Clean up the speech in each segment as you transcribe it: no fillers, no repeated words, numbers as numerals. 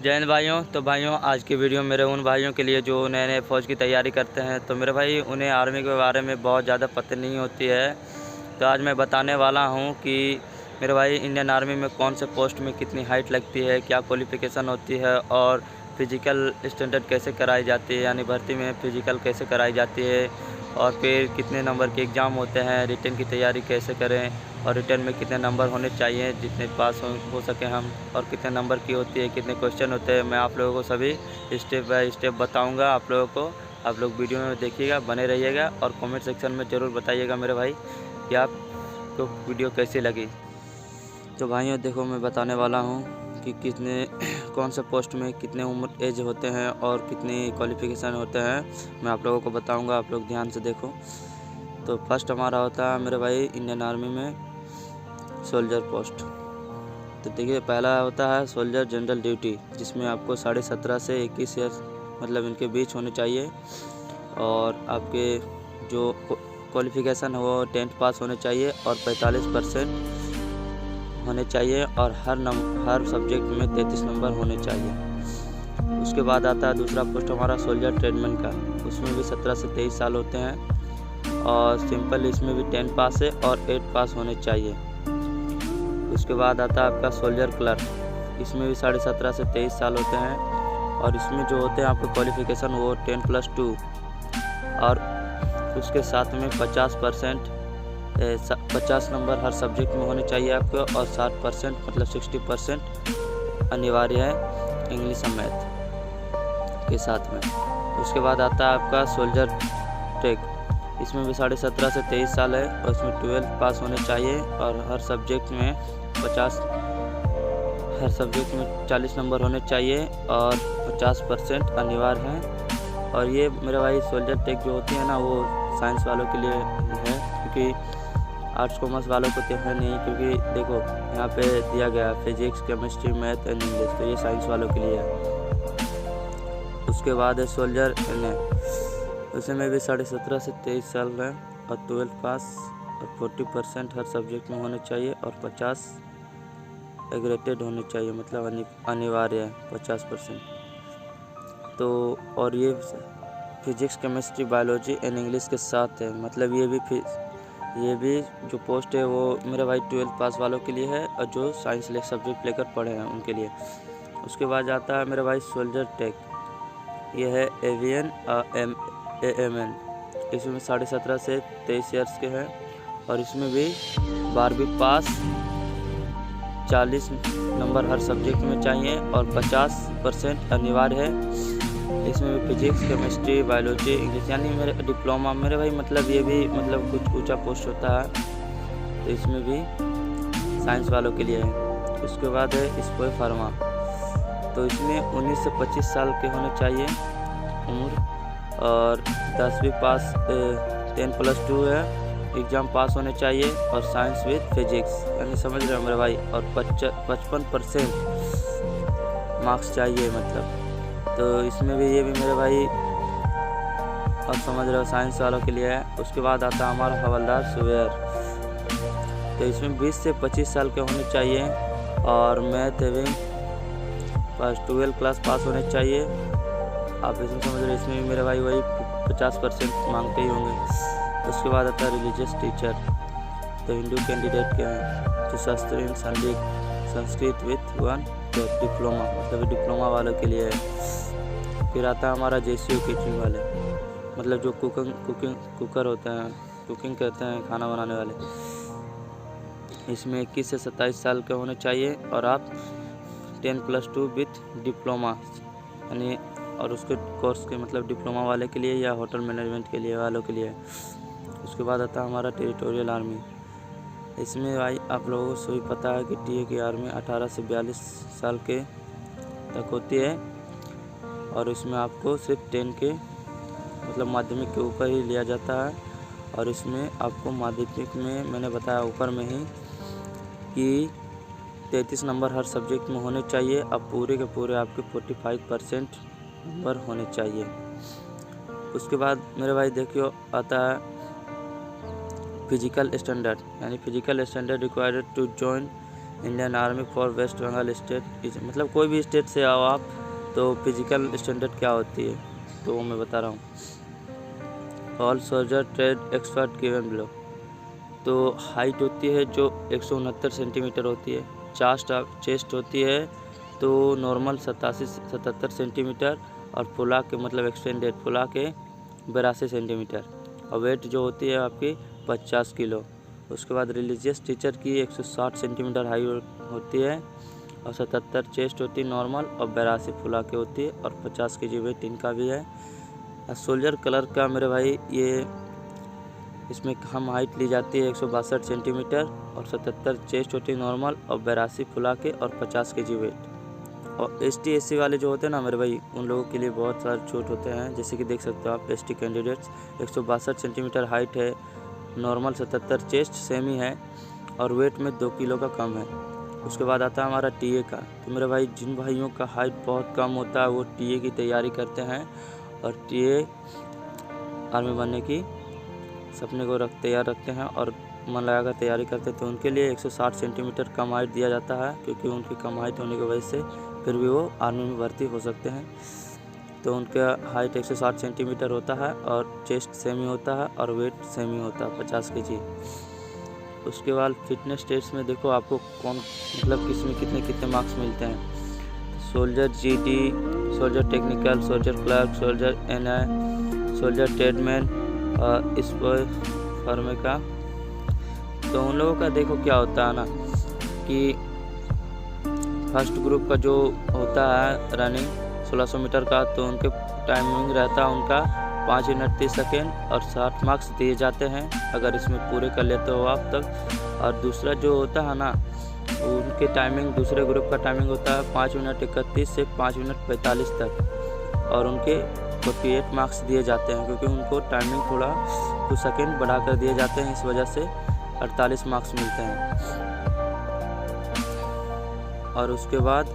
जय हिंद भाइयों। तो भाइयों, आज की वीडियो मेरे उन भाइयों के लिए जो नए नए फ़ौज की तैयारी करते हैं। तो मेरे भाई, उन्हें आर्मी के बारे में बहुत ज़्यादा पता नहीं होती है। तो आज मैं बताने वाला हूं कि मेरे भाई, इंडियन आर्मी में कौन से पोस्ट में कितनी हाइट लगती है, क्या क्वालिफ़िकेशन होती है और फ़िज़िकल स्टैंडर्ड कैसे कराई जाती है, यानी भर्ती में फ़िज़िकल कैसे कराई जाती है, और फिर कितने नंबर के एग्ज़ाम होते हैं, रिटन की तैयारी कैसे करें और रिटन में कितने नंबर होने चाहिए जितने पास हो सके हम, और कितने नंबर की होती है, कितने क्वेश्चन होते हैं। मैं आप लोगों को सभी स्टेप बाय स्टेप बताऊंगा आप लोगों को। आप लोग वीडियो में देखिएगा, बने रहिएगा और कमेंट सेक्शन में ज़रूर बताइएगा मेरे भाई कि आपको वीडियो कैसी लगी। तो भाइयों देखो, मैं बताने वाला हूँ कि कितने कौन से पोस्ट में कितने उम्र एज होते हैं और कितनी क्वालिफ़िकेशन होते हैं, मैं आप लोगों को बताऊंगा। आप लोग ध्यान से देखो। तो फर्स्ट हमारा होता है मेरे भाई इंडियन आर्मी में सोल्जर पोस्ट। तो देखिए, पहला होता है सोल्जर जनरल ड्यूटी, जिसमें आपको 17.5 से 21 ईयर मतलब इनके बीच होने चाहिए, और आपके जो क्वालिफ़िकेशन है वो 10th पास होने चाहिए और 45% होने चाहिए, और हर सब्जेक्ट में 33 नंबर होने चाहिए। उसके बाद आता है दूसरा पोस्ट हमारा सोल्जर ट्रेडमैन का। उसमें भी 17 से 23 साल होते हैं, और सिंपल इसमें भी 10 पास है और 8 पास होने चाहिए। उसके बाद आता है आपका सोल्जर क्लर्क। इसमें भी 17.5 से 23 साल होते हैं, और इसमें जो होते हैं आपके क्वालिफ़िकेशन वो 10+2, और उसके साथ में 50 नंबर हर सब्जेक्ट में होने चाहिए आपको, और 60% मतलब 60% अनिवार्य है इंग्लिश और मैथ के साथ में। उसके बाद आता है आपका सोल्जर टेक। इसमें भी 17.5 से 23 साल है, और इसमें 12 पास होने चाहिए, और हर सब्जेक्ट में 40 नंबर होने चाहिए, और 50% अनिवार्य है। और ये मेरे भाई सोल्जर टेक जो होती है ना, वो साइंस वालों के लिए है, क्योंकि आर्ट्स कॉमर्स वालों को तो है नहीं। क्योंकि देखो, यहाँ पे दिया गया है physics, chemistry, math and English, तो ये साइंस वालों के लिए है। उसके बाद है सोल्जर एन ए। उसमें भी 17.5 से 23 साल है, और 12 पास और 40% हर सब्जेक्ट में होने चाहिए, और 50 एग्रेटेड होने चाहिए, मतलब अनिवार्य है 50%। तो और ये physics, chemistry, biology and English के साथ है, मतलब ये भी जो पोस्ट है वो मेरे भाई 12 पास वालों के लिए है, और जो साइंस सब्जेक्ट लेकर पढ़े हैं उनके लिए। उसके बाद आता है मेरे भाई सोल्जर टेक। ये है एवियन AMN। इसमें 17.5 से 23 ईयर्स के हैं, और इसमें भी 12वीं पास, 40 नंबर हर सब्जेक्ट में चाहिए, और 50% अनिवार्य है। इसमें भी फिजिक्स, केमिस्ट्री, बायोलॉजी, इंग्लिश, यानी मेरे डिप्लोमा मेरे भाई, मतलब ये भी मतलब कुछ ऊंचा पोस्ट होता है, तो इसमें भी साइंस वालों के लिए है। उसके बाद है स्पोय फार्मा। तो इसमें 19 से 25 साल के होने चाहिए उम्र, और 10वीं पास 10+2 है, एग्ज़ाम पास होने चाहिए, और साइंस विद फिजिक्स, यानी समझ रहे हो मेरे भाई, और 55% मार्क्स चाहिए मतलब। तो इसमें भी ये भी मेरे भाई अब समझ रहे हो साइंस वालों के लिए है। उसके बाद आता है हमारा हवलदार सुवेयर। तो इसमें 20 से 25 साल के होने चाहिए, और मैथ एवं पास 12 क्लास पास होने चाहिए। आप इसमें समझ रहे हो, इसमें भी मेरे भाई वही 50% मांगते ही होंगे। उसके बाद आता है रिलीजियस टीचर। तो हिंदू कैंडिडेट के हैं, जो शास्त्रीय संस्कृत विथ 1 डिप्लोमा, मतलब डिप्लोमा वालों के लिए है। फिर आता है हमारा JCO केटरिंग वाले, मतलब जो कुकर होते हैं, कुकिंग करते हैं, खाना बनाने वाले। इसमें 21 से 27 साल के होने चाहिए, और आप 10+2 विथ डिप्लोमा, यानी और उसके कोर्स के मतलब डिप्लोमा वाले के लिए या होटल मैनेजमेंट के लिए वालों के लिए। उसके बाद आता है हमारा टेरिटोरियल आर्मी। इसमें भाई आप लोगों को सभी पता है कि TA की आर्मी 18 से 42 साल के तक होती है, और इसमें आपको सिर्फ 10 के मतलब माध्यमिक के ऊपर ही लिया जाता है। और इसमें आपको माध्यमिक में मैंने बताया ऊपर में ही कि 33 नंबर हर सब्जेक्ट में होने चाहिए, अब पूरे के पूरे आपके 45% नंबर होने चाहिए। उसके बाद मेरे भाई देखियो आता है फिजिकल स्टैंडर्ड, यानी physical standard required to join Indian army for West Bengal state, मतलब कोई भी स्टेट से आओ आप तो फिजिकल स्टैंडर्ड क्या होती है तो वो मैं बता रहा हूँ। All soldier trade expert given below. तो हाइट होती है जो 169 सेंटीमीटर होती है। चेस्ट होती है तो नॉर्मल 77 सेंटीमीटर और फुला के मतलब एक्सटेंडेड फुला के 82 सेंटीमीटर। और वेट जो होती है आपकी 50 किलो। उसके बाद रिलीजियस टीचर की 160 सेंटीमीटर हाइट होती है और 77 चेस्ट होती है नॉर्मल और 82 फुला के होती है और 50 केजी वेट इनका भी है। सोल्जर कलर का मेरे भाई ये इसमें हम हाइट ली जाती है 162 सेंटीमीटर और 77 चेस्ट होती है नॉर्मल और 82 फुला के और 50 केजी वेट। और ST SC वाले जो होते हैं ना मेरे भाई उन लोगों के लिए बहुत सारे छूट होते हैं, जैसे कि देख सकते हो आप ST कैंडिडेट्स 162 सेंटीमीटर हाइट है, नॉर्मल 77 चेस्ट सेम ही है और वेट में 2 किलो का कम है। उसके बाद आता है हमारा TA का। तो मेरे भाई जिन भाइयों का हाइट बहुत कम होता है वो TA की तैयारी करते हैं और TA आर्मी बनने की सपने को तैयार रखते हैं और मन लगाकर तैयारी करते हैं, तो उनके लिए 160 सेंटीमीटर कम हाइट दिया जाता है, क्योंकि उनकी कम हाइट होने की वजह से फिर भी वो आर्मी में भर्ती हो सकते हैं। तो उनका हाइट 160 सेंटीमीटर होता है और चेस्ट सेम ही होता है और वेट सेम ही होता है 50 केजी। उसके बाद फिटनेस टेस्ट में देखो आपको कौन मतलब किस में कितने कितने मार्क्स मिलते हैं। Soldier GD, soldier technical, soldier clerk, soldier NI, soldier tradesman और फर्मे का। तो उन लोगों का देखो क्या होता है ना कि फर्स्ट ग्रुप का जो होता है रनिंग 1600 मीटर का, तो उनके टाइमिंग रहता है उनका 5 मिनट 30 सेकेंड और 60 मार्क्स दिए जाते हैं अगर इसमें पूरे कर लेते हो आप तक। और दूसरा जो होता है ना उनके टाइमिंग दूसरे ग्रुप का टाइमिंग होता है 5 मिनट 31 से 5 मिनट 45 तक और उनके 48 मार्क्स दिए जाते हैं, क्योंकि उनको टाइमिंग थोड़ा कुछ सेकेंड बढ़ा कर दिए जाते हैं, इस वजह से 48 मार्क्स मिलते हैं। और उसके बाद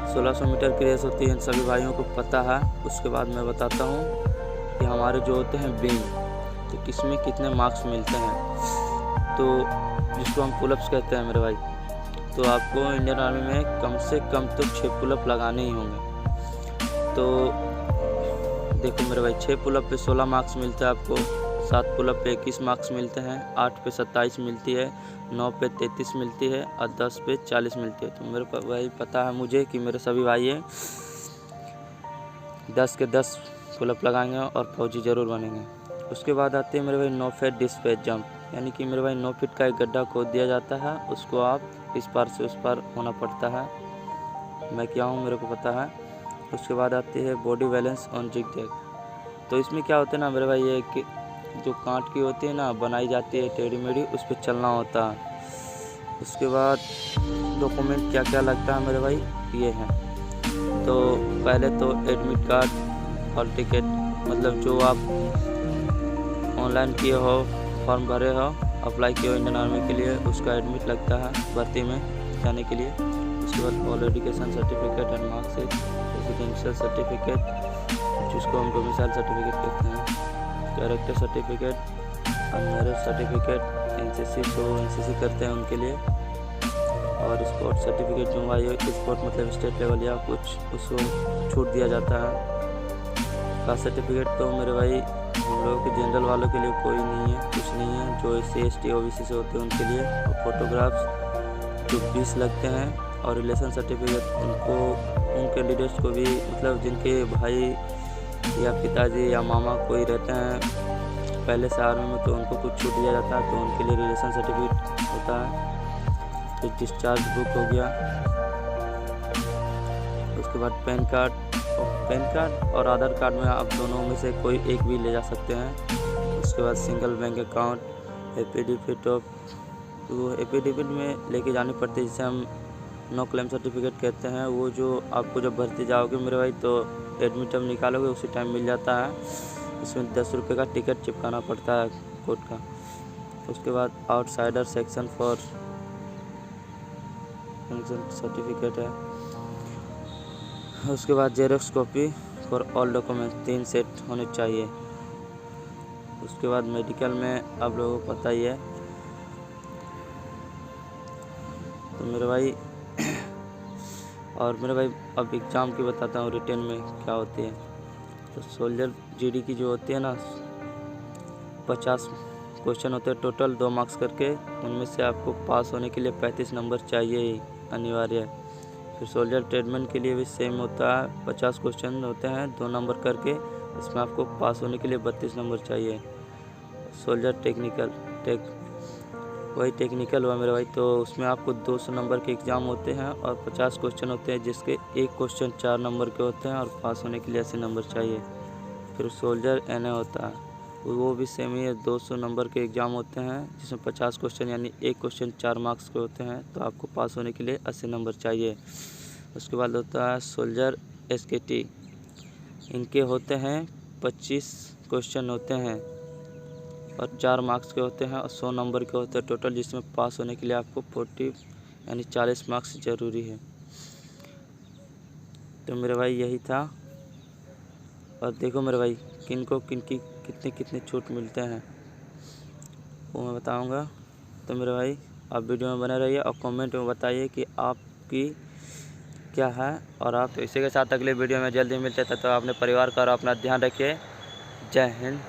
1600 मीटर की रेस होती है, सभी भाइयों को पता है। उसके बाद मैं बताता हूँ कि हमारे जो होते हैं बीम, तो किसमें कितने मार्क्स मिलते हैं, तो जिसको हम पुलअप्स कहते हैं मेरे भाई। तो आपको इंडियन आर्मी में कम से कम तो 6 पुलअप लगाने ही होंगे। तो देखो मेरे भाई 6 पुलअप पे 16 मार्क्स मिलते हैं आपको, 7 पुलअप पे 21 मार्क्स मिलते हैं, 8 पे 27 मिलती है, 9 पे 33 मिलती है और 10 पे 40 मिलती है। तो मेरे भाई पता है मुझे कि मेरे सभी भाई हैं 10 के 10 पुलअप लगाएंगे और फौजी ज़रूर बनेंगे। उसके बाद आते हैं मेरे भाई 9 फीट डिस्पेच जंप, यानी कि मेरे भाई 9 फीट का एक गड्ढा खोद दिया जाता है, उसको आप इस पार से उस पार होना पड़ता है। मैं क्या हूँ मेरे को पता है। उसके बाद आती है body balance on zig zag. तो इसमें क्या होता है ना मेरे भाई ये कि जो कांट की होती है ना बनाई जाती है टेढ़ी मेढ़ी, उस पर चलना होता है। उसके बाद डॉक्यूमेंट क्या क्या लगता है मेरे भाई ये है। तो पहले तो एडमिट कार्ड और टिकट, मतलब जो आप ऑनलाइन किए हो, फॉर्म भरे हो, अप्लाई किए हो इंडियन आर्मी के लिए, उसका एडमिट लगता है भर्ती में जाने के लिए। उसके बाद all education certificate and marksheet, residential certificate जिसको हम डोमिसाइल सर्टिफिकेट कहते हैं, कैरेक्टर सर्टिफिकेट और मैरिज सर्टिफिकेट, NCC जो NCC करते हैं उनके लिए, और स्पोर्ट सर्टिफिकेट जो भाई स्पोर्ट मतलब स्टेट लेवल या कुछ उसको छूट दिया जाता है। कास्ट सर्टिफिकेट तो मेरे भाई हम लोगों के जनरल वालों के लिए कोई नहीं है, कुछ नहीं है, जो SC ST OBC से होते हैं उनके लिए। और फोटोग्राफ्स जो 20 लगते हैं, और रिलेशन सर्टिफिकेट उनको उन कैंडिडेट्स को भी, मतलब जिनके भाई या पिताजी या मामा कोई रहते हैं पहले से आर्मी में, तो उनको कुछ छूट दिया जाता है, तो उनके लिए रिलेशन सर्टिफिकेट होता है। फिर डिस्चार्ज बुक हो गया। उसके बाद पैन कार्ड और आधार कार्ड में आप दोनों में से कोई एक भी ले जा सकते हैं। उसके बाद single bank account, affidavit of, तो एफिडेविट में लेके जानी पड़ती है, जिसे हम नो क्लेम सर्टिफिकेट कहते हैं। वो जो आपको जब भर्ती जाओगे मेरे भाई तो एडमिट जब निकालोगे उसी टाइम मिल जाता है। इसमें 10 रुपये का टिकट चिपकाना पड़ता है कोर्ट का। उसके बाद आउटसाइडर सेक्शन फॉर सर्टिफिकेट है। उसके बाद xerox copy for all document 3 set होने चाहिए। उसके बाद मेडिकल में आप लोगों को पता ही है, तो तो मेरे भाई और मेरे भाई अब एग्ज़ाम की बताता हूँ रिटन में क्या होती है। तो सोल्जर जीडी की जो होती है ना 50 क्वेश्चन होते हैं टोटल 2 मार्क्स करके, उनमें से आपको पास होने के लिए 35 नंबर चाहिए ही अनिवार्य है। फिर सोल्जर ट्रेडमैन के लिए भी सेम होता है, 50 क्वेश्चन होते हैं 2 नंबर करके, इसमें आपको पास होने के लिए 32 नंबर चाहिए। सोल्जर वही टेक्निकल हुआ मेरे भाई, तो उसमें आपको 200 नंबर के एग्ज़ाम होते हैं और 50 क्वेश्चन होते हैं जिसके एक क्वेश्चन 4 नंबर के होते हैं और पास होने के लिए 80 नंबर चाहिए। फिर सोल्जर एनए होता है, वो भी सेम ही है, 200 नंबर के एग्ज़ाम होते हैं जिसमें 50 क्वेश्चन यानी एक क्वेश्चन 4 मार्क्स के होते हैं, तो आपको पास होने के लिए 80 नंबर चाहिए। उसके बाद होता है सोल्जर एसकेटी, इनके होते हैं 25 क्वेश्चन होते हैं और 4 मार्क्स के होते हैं और 100 नंबर के होते हैं टोटल, जिसमें पास होने के लिए आपको 40 यानी 40 मार्क्स ज़रूरी है। तो मेरे भाई यही था। और देखो मेरे भाई किनकी कितने छूट मिलते हैं वो मैं बताऊंगा। तो मेरे भाई आप वीडियो में बने रहिए और कमेंट में बताइए कि आपकी क्या है। और आप इसी के साथ अगले वीडियो में जल्दी मिलते हैं, तो अपने परिवार का और अपना ध्यान रखिए। जय हिंद।